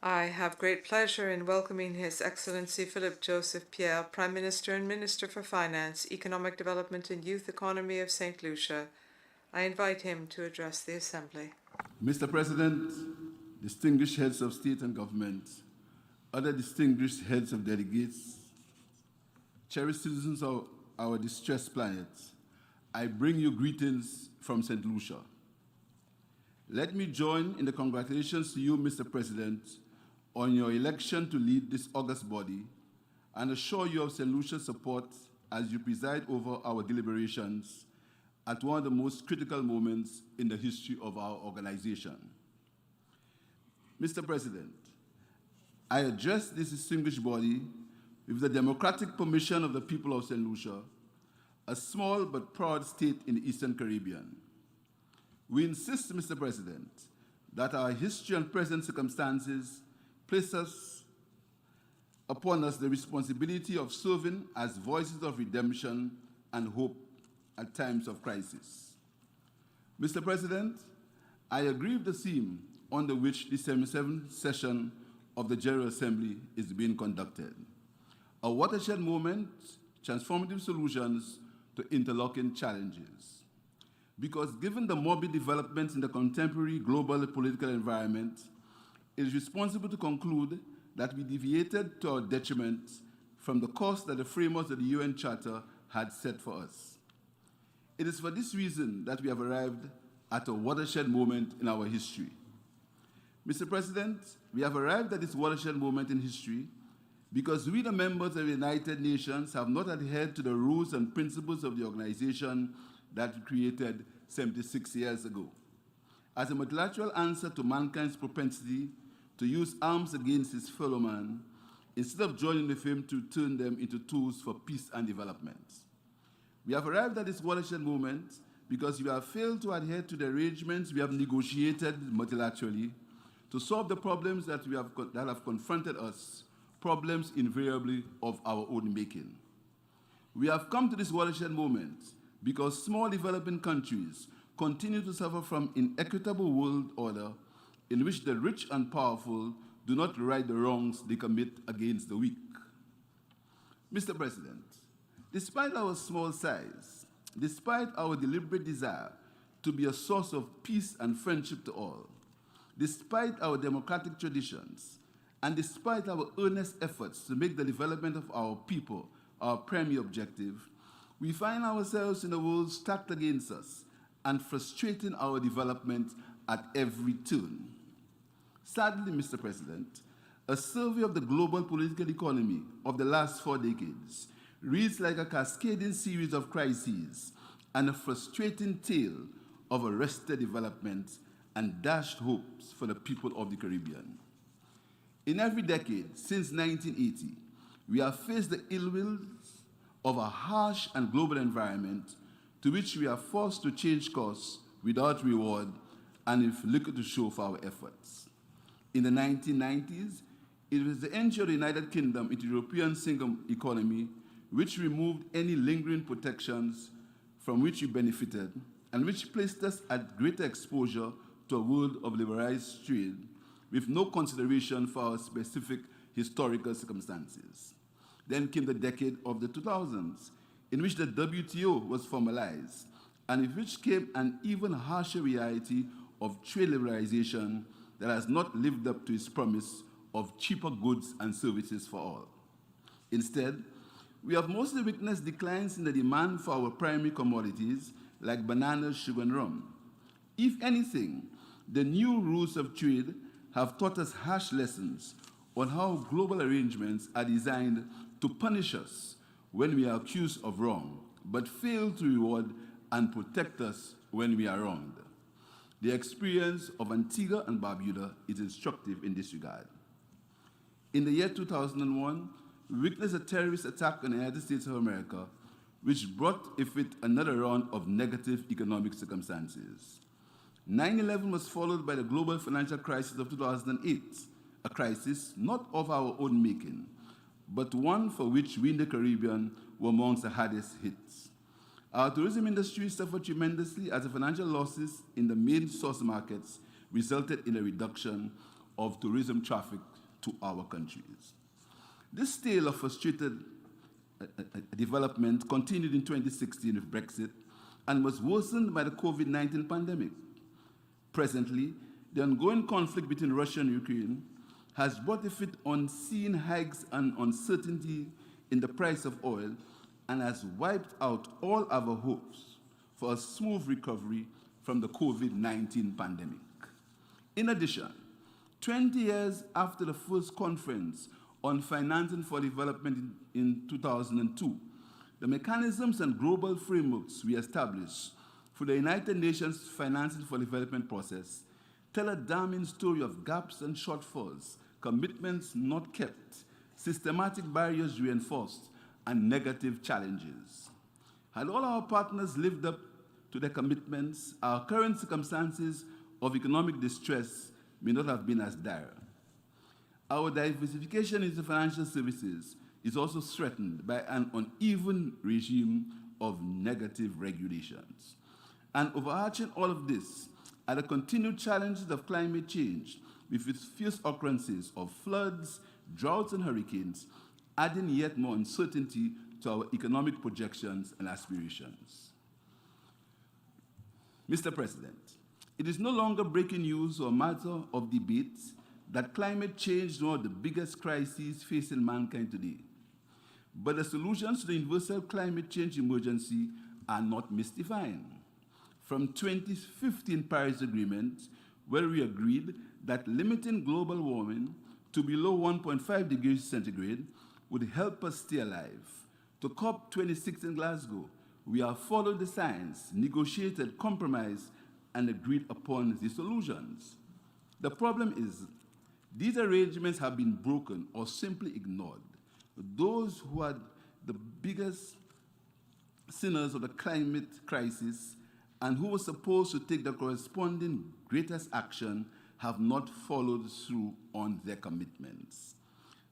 I have great pleasure in welcoming His Excellency Philip Joseph Pierre, Prime Minister and Minister for Finance, Economic Development and Youth Economy of St. Lucia. I invite him to address the Assembly. Mr. President, distinguished heads of state and government, other distinguished heads of delegates, cherished citizens of our distressed planet, I bring you greetings from St. Lucia. Let me join in the congratulations to you, Mr. President, on your election to lead this august body and assure you of St. Lucia's support as you preside over our deliberations at one of the most critical moments in the history of our organization. Mr. President, I address this distinguished body with the democratic permission of the people of St. Lucia, a small but proud state in the Eastern Caribbean. We insist, Mr. President, that our history and present circumstances place upon us the responsibility of serving as voices of redemption and hope at times of crisis. Mr. President, I agree with the theme under which the 77th session of the General Assembly is being conducted. A watershed moment, transformative solutions to interlocking challenges. Because given the morbid developments in the contemporary global political environment, it is responsible to conclude that we deviated to our detriment from the course that the framers of the UN Charter had set for us. It is for this reason that we have arrived at a watershed moment in our history. Mr. President, we have arrived at this watershed moment in history because we, the members of the United Nations, have not adhered to the rules and principles of the organization that we created 76 years ago. As a multilateral answer to mankind's propensity to use arms against his fellow man, instead of joining with him to turn them into tools for peace and development. We have arrived at this watershed moment because we have failed to adhere to the arrangements we have negotiated multilaterally to solve the problems that have confronted us, problems invariably of our own making. We have come to this watershed moment because small developing countries continue to suffer from inequitable world order in which the rich and powerful do not right the wrongs they commit against the weak. Mr. President, despite our small size, despite our deliberate desire to be a source of peace and friendship to all, despite our democratic traditions, and despite our earnest efforts to make the development of our people our primary objective, we find ourselves in a world stacked against us and frustrating our development at every turn. Sadly, Mr. President, a survey of the global political economy of the last 4 decades reads like a cascading series of crises and a frustrating tale of arrested development and dashed hopes for the people of the Caribbean. In every decade since 1980, we have faced the ill wills of a harsh and global environment to which we are forced to change course without reward and with little to show for our efforts. In the 1990s, it was the entry of the United Kingdom into the European single economy which removed any lingering protections from which we benefited and which placed us at greater exposure to a world of liberalized trade with no consideration for our specific historical circumstances. Then came the decade of the 2000s, in which the WTO was formalized, and with which came an even harsher reality of trade liberalization that has not lived up to its promise of cheaper goods and services for all. Instead, we have mostly witnessed declines in the demand for our primary commodities like bananas, sugar, and rum. If anything, the new rules of trade have taught us harsh lessons on how global arrangements are designed to punish us when we are accused of wrong, but fail to reward and protect us when we are wronged. The experience of Antigua and Barbuda is instructive in this regard. In the year 2001, we witnessed a terrorist attack on the United States of America, which brought with it another round of negative economic circumstances. 9/11 was followed by the global financial crisis of 2008, a crisis not of our own making, but one for which we in the Caribbean were amongst the hardest hits. Our tourism industry suffered tremendously as the financial losses in the main source markets resulted in a reduction of tourism traffic to our countries. This tale of frustrated development continued in 2016 with Brexit and was worsened by the COVID-19 pandemic. Presently, the ongoing conflict between Russia and Ukraine has brought with it unseen hikes and uncertainty in the price of oil and has wiped out all our hopes for a smooth recovery from the COVID-19 pandemic. In addition, 20 years after the first conference on financing for development in 2002, the mechanisms and global frameworks we established for the United Nations Financing for Development process tell a damning story of gaps and shortfalls, commitments not kept, systematic barriers reinforced, and negative challenges. Had all our partners lived up to their commitments, our current circumstances of economic distress may not have been as dire. Our diversification into financial services is also threatened by an uneven regime of negative regulations. And overarching all of this are the continued challenges of climate change, with its fierce occurrences of floods, droughts, and hurricanes, adding yet more uncertainty to our economic projections and aspirations. Mr. President, it is no longer breaking news or matter of debate that climate change is one of the biggest crises facing mankind today. But the solutions to the universal climate change emergency are not mystifying. From 2015 Paris Agreement, where we agreed that limiting global warming to below 1.5 degrees centigrade would help us stay alive, to COP26 in Glasgow, we have followed the science, negotiated, compromised, and agreed upon the solutions. The problem is, these arrangements have been broken or simply ignored. Those who are the biggest sinners of the climate crisis and who were supposed to take the corresponding greatest action have not followed through on their commitments.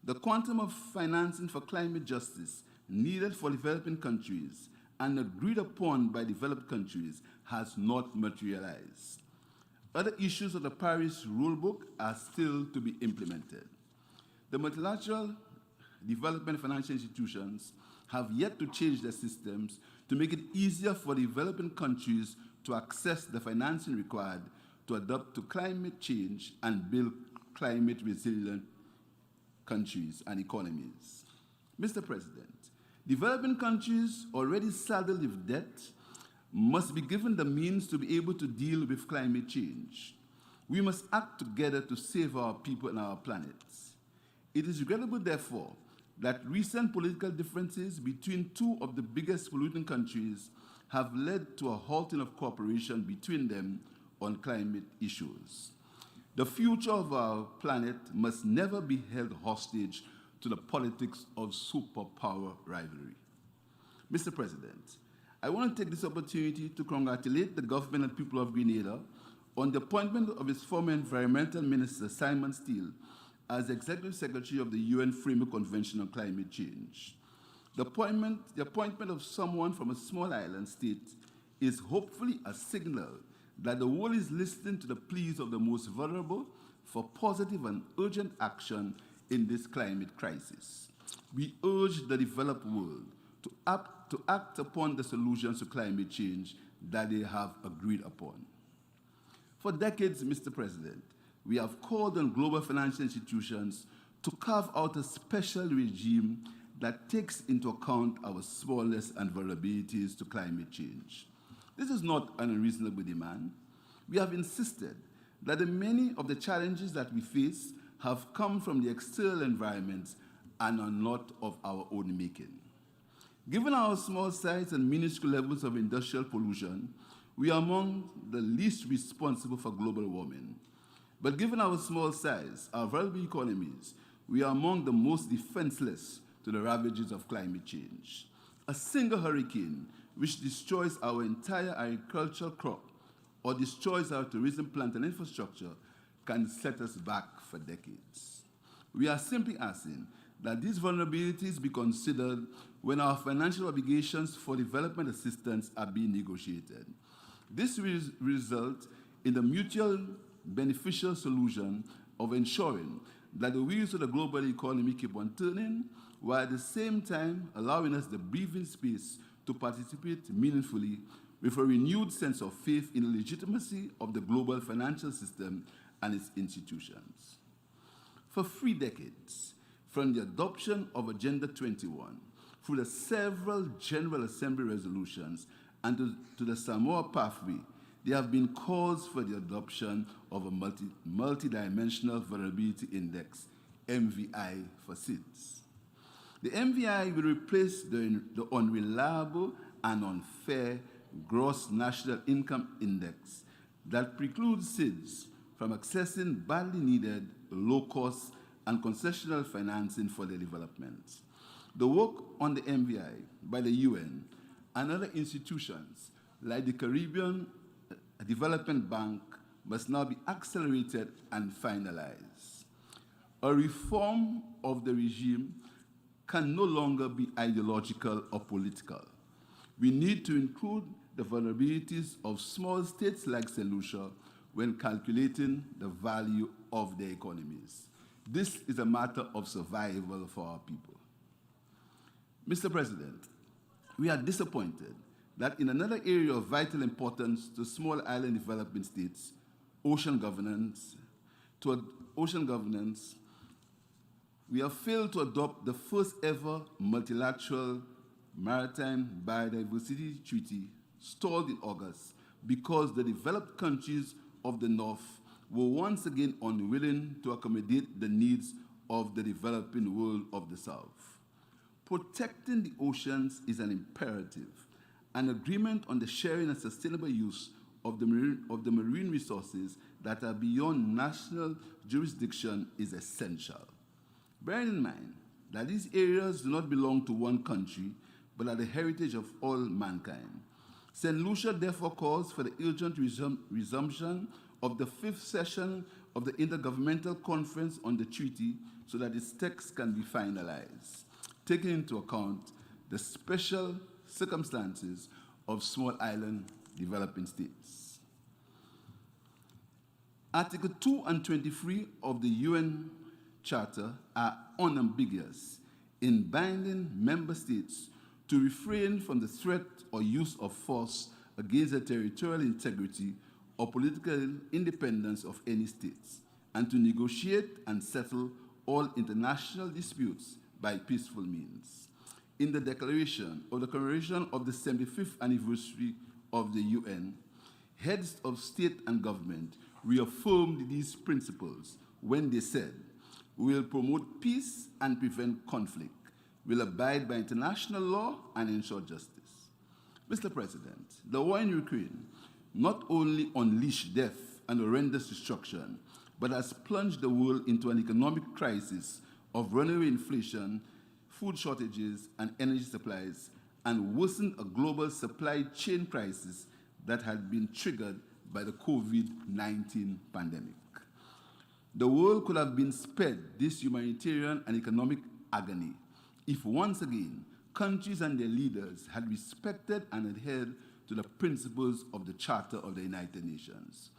The quantum of financing for climate justice needed for developing countries and agreed upon by developed countries has not materialized. Other issues of the Paris Rulebook are still to be implemented. The multilateral development financial institutions have yet to change their systems to make it easier for developing countries to access the financing required to adapt to climate change and build climate-resilient countries and economies. Mr. President, developing countries already saddled with debt must be given the means to be able to deal with climate change. We must act together to save our people and our planet. It is regrettable, therefore, that recent political differences between two of the biggest polluting countries have led to a halting of cooperation between them on climate issues. The future of our planet must never be held hostage to the politics of superpower rivalry. Mr. President, I want to take this opportunity to congratulate the government and people of Grenada on the appointment of its former Environmental Minister, Simon Steele, as Executive Secretary of the UN Framework Convention on Climate Change. The appointment of someone from a small island state is hopefully a signal that the world is listening to the pleas of the most vulnerable for positive and urgent action in this climate crisis. We urge the developed world to act upon the solutions to climate change that they have agreed upon. For decades, Mr. President, we have called on global financial institutions to carve out a special regime that takes into account our smallness and vulnerabilities to climate change. This is not an unreasonable demand. We have insisted that many of the challenges that we face have come from the external environment and are not of our own making. Given our small size and minuscule levels of industrial pollution, we are among the least responsible for global warming. But given our small size, our vulnerable economies, we are among the most defenseless to the ravages of climate change. A single hurricane which destroys our entire agricultural crop or destroys our tourism plant and infrastructure can set us back for decades. We are simply asking that these vulnerabilities be considered when our financial obligations for development assistance are being negotiated. This will result in the mutual beneficial solution of ensuring that the wheels of the global economy keep on turning, while at the same time allowing us the breathing space to participate meaningfully with a renewed sense of faith in the legitimacy of the global financial system and its institutions. For 3 decades, from the adoption of Agenda 21 through the several General Assembly resolutions and to the Samoa pathway, there have been calls for the adoption of a multidimensional vulnerability index, MVI for SIDS. The MVI will replace the unreliable and unfair gross national income index that precludes SIDS from accessing badly needed, low-cost, and concessional financing for their development. The work on the MVI by the UN and other institutions like the Caribbean Development Bank must now be accelerated and finalized. A reform of the regime can no longer be ideological or political. We need to include the vulnerabilities of small states like St. Lucia when calculating the value of their economies. This is a matter of survival for our people. Mr. President, we are disappointed that in another area of vital importance to small island development states, ocean governance, we have failed to adopt the first ever multilateral maritime biodiversity treaty stalled in August because the developed countries of the North were once again unwilling to accommodate the needs of the developing world of the South. Protecting the oceans is an imperative. An agreement on the sharing and sustainable use of the marine resources that are beyond national jurisdiction is essential. Bearing in mind that these areas do not belong to one country, but are the heritage of all mankind, St. Lucia therefore calls for the urgent resumption of the 5th session of the Intergovernmental Conference on the Treaty so that its text can be finalized, taking into account the special circumstances of small island developing states. Article 2 and 23 of the UN Charter are unambiguous in binding member states to refrain from the threat or use of force against the territorial integrity or political independence of any states, and to negotiate and settle all international disputes by peaceful means. In the declaration of the commemoration of the 75th anniversary of the UN, heads of state and government reaffirmed these principles when they said, "We will promote peace and prevent conflict, will abide by international law and ensure justice." Mr. President, the war in Ukraine not only unleashed death and horrendous destruction, but has plunged the world into an economic crisis of runaway inflation, food shortages, and energy supplies, and worsened a global supply chain crisis that had been triggered by the COVID-19 pandemic. The world could have been spared this humanitarian and economic agony if once again countries and their leaders had respected and adhered to the principles of the Charter of the United Nations.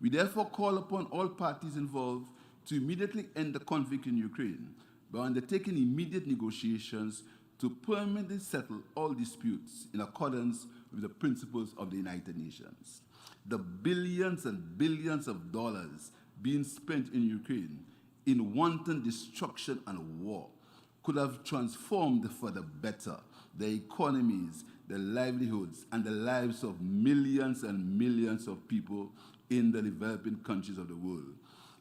We therefore call upon all parties involved to immediately end the conflict in Ukraine by undertaking immediate negotiations to permanently settle all disputes in accordance with the principles of the United Nations. The billions and billions of dollars being spent in Ukraine in wanton destruction and war could have transformed for the better the economies, the livelihoods, and the lives of millions and millions of people in the developing countries of the world,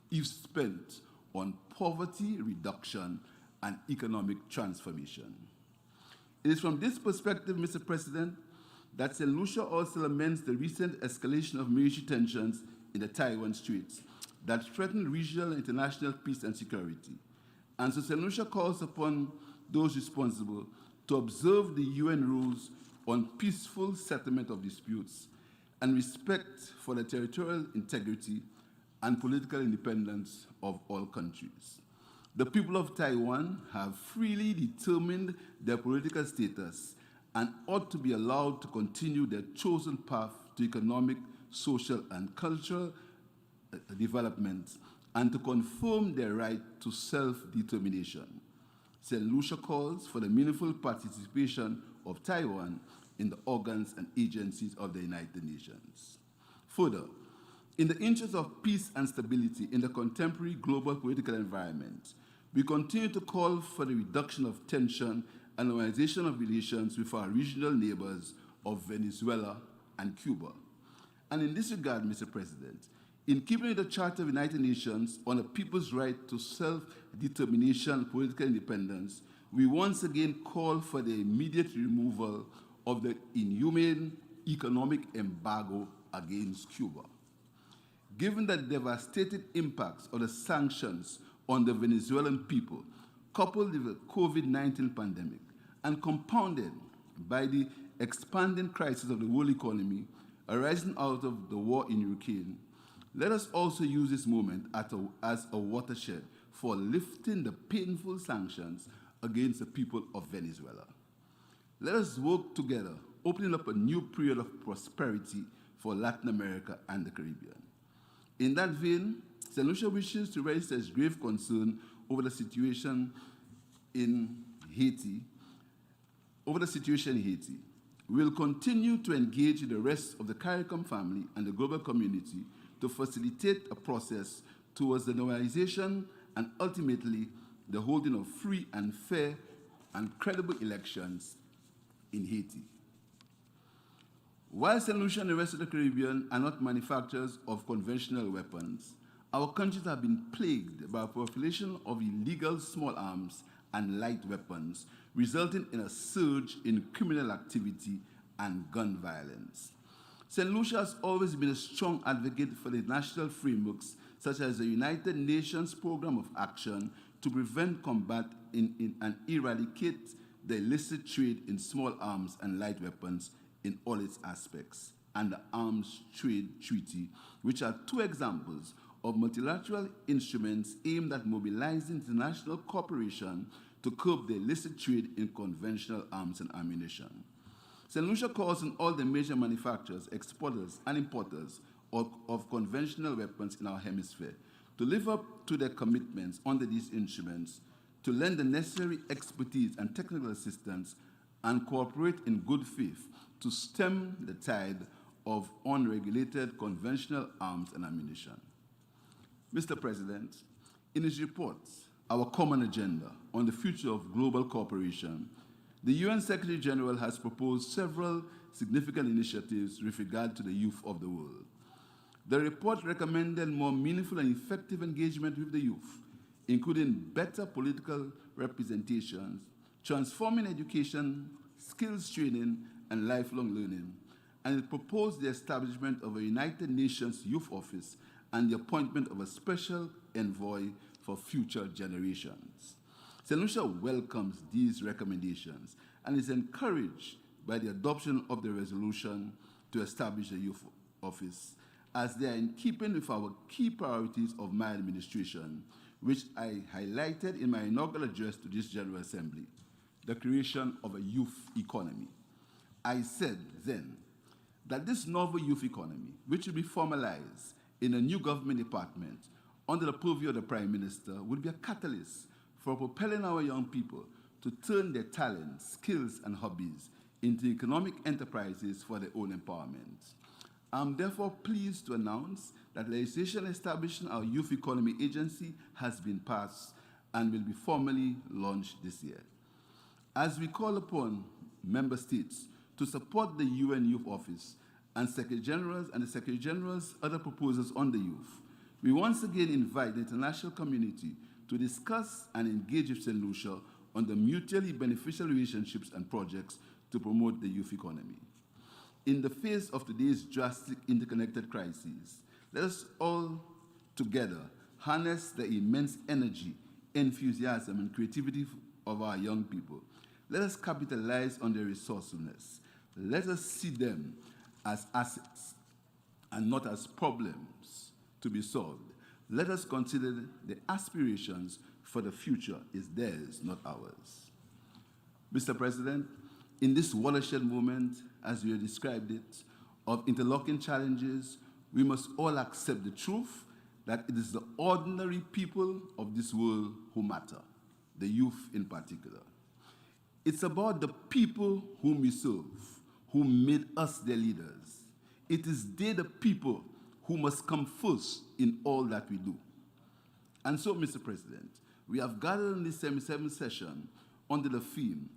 if spent on poverty reduction and economic transformation. It is from this perspective, Mr. President, that St. Lucia also laments the recent escalation of military tensions in the Taiwan Straits that threaten regional and international peace and security. And so St. Lucia calls upon those responsible to observe the UN rules on peaceful settlement of disputes and respect for the territorial integrity and political independence of all countries. The people of Taiwan have freely determined their political status and ought to be allowed to continue their chosen path to economic, social, and cultural development and to confirm their right to self-determination. St. Lucia calls for the meaningful participation of Taiwan in the organs and agencies of the United Nations. Further, in the interest of peace and stability in the contemporary global political environment, we continue to call for the reduction of tension and normalization of relations with our regional neighbors of Venezuela and Cuba. And in this regard, Mr. President, in keeping with the Charter of the United Nations on the people's right to self-determination and political independence, we once again call for the immediate removal of the inhumane economic embargo against Cuba. Given the devastating impacts of the sanctions on the Venezuelan people, coupled with the COVID-19 pandemic, and compounded by the expanding crisis of the world economy arising out of the war in Ukraine, let us also use this moment as a watershed for lifting the painful sanctions against the people of Venezuela. Let us work together, opening up a new period of prosperity for Latin America and the Caribbean. In that vein, St. Lucia wishes to raise its grave concern over the situation in Haiti. We will continue to engage with the rest of the CARICOM family and the global community to facilitate a process towards the normalization and ultimately the holding of free and fair and credible elections in Haiti. While St. Lucia and the rest of the Caribbean are not manufacturers of conventional weapons, our countries have been plagued by a proliferation of illegal small arms and light weapons, resulting in a surge in criminal activity and gun violence. St. Lucia has always been a strong advocate for the national frameworks such as the United Nations Programme of Action to prevent, combat, and eradicate the illicit trade in small arms and light weapons in all its aspects, and the Arms Trade Treaty, which are two examples of multilateral instruments aimed at mobilizing international cooperation to curb the illicit trade in conventional arms and ammunition. St. Lucia calls on all the major manufacturers, exporters, and importers of conventional weapons in our hemisphere to live up to their commitments under these instruments, to lend the necessary expertise and technical assistance, and cooperate in good faith to stem the tide of unregulated conventional arms and ammunition. Mr. President, in his report, Our Common Agenda on the Future of Global Cooperation, the UN Secretary General has proposed several significant initiatives with regard to the youth of the world. The report recommended more meaningful and effective engagement with the youth, including better political representations, transforming education, skills training, and lifelong learning, and it proposed the establishment of a United Nations Youth Office and the appointment of a special envoy for future generations. St. Lucia welcomes these recommendations and is encouraged by the adoption of the resolution to establish a youth office, as they are in keeping with our key priorities of my administration, which I highlighted in my inaugural address to this General Assembly, the creation of a youth economy. I said then that this novel youth economy, which will be formalized in a new government department under the purview of the Prime Minister, would be a catalyst for propelling our young people to turn their talents, skills, and hobbies into economic enterprises for their own empowerment. I'm therefore pleased to announce that legislation establishing our Youth Economy Agency has been passed and will be formally launched this year. As we call upon member states to support the UN Youth Office and Secretary Generals and the Secretary General's other proposals on the youth, we once again invite the international community to discuss and engage with St. Lucia on the mutually beneficial relationships and projects to promote the youth economy. In the face of today's drastic interconnected crises, let us all together harness the immense energy, enthusiasm, and creativity of our young people. Let us capitalize on their resourcefulness. Let us see them as assets and not as problems to be solved. Let us consider the aspirations for the future is theirs, not ours. Mr. President, in this watershed moment, as we have described it, of interlocking challenges, we must all accept the truth that it is the ordinary people of this world who matter, the youth in particular. It's about the people whom we serve, who made us their leaders. It is they, the people, who must come first in all that we do. And so, Mr. President, we have gathered in this 77th session under the theme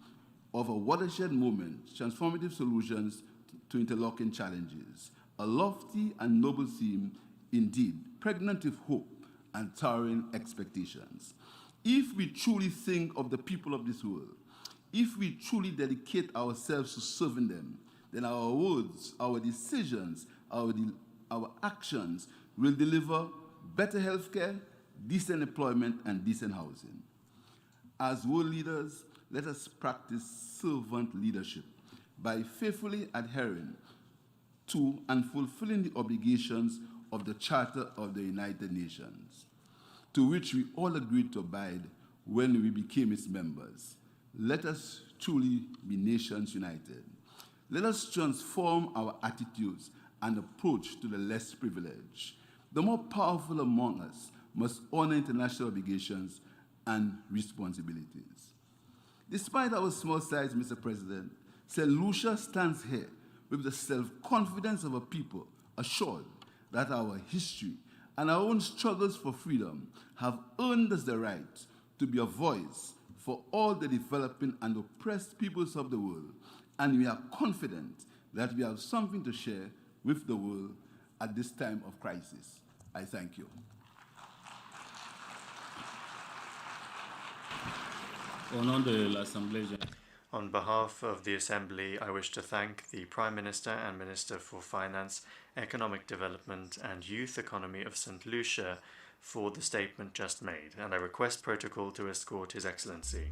of a watershed moment, transformative solutions to interlocking challenges, a lofty and noble theme indeed, pregnant with hope and towering expectations. If we truly think of the people of this world, if we truly dedicate ourselves to serving them, then our words, our decisions, our actions will deliver better healthcare, decent employment, and decent housing. As world leaders, let us practice servant leadership by faithfully adhering to and fulfilling the obligations of the Charter of the United Nations, to which we all agreed to abide when we became its members. Let us truly be nations united. Let us transform our attitudes and approach to the less privileged. The more powerful among us must honor international obligations and responsibilities. Despite our small size, Mr. President, St. Lucia stands here with the self-confidence of a people assured that our history and our own struggles for freedom have earned us the right to be a voice for all the developing and oppressed peoples of the world, and we are confident that we have something to share with the world at this time of crisis. I thank you. Au nom de l'Assemblée générale. On behalf of the Assembly, I wish to thank the Prime Minister and Minister for Finance, Economic Development and Youth Economy of St. Lucia for the statement just made, and I request protocol to escort His Excellency.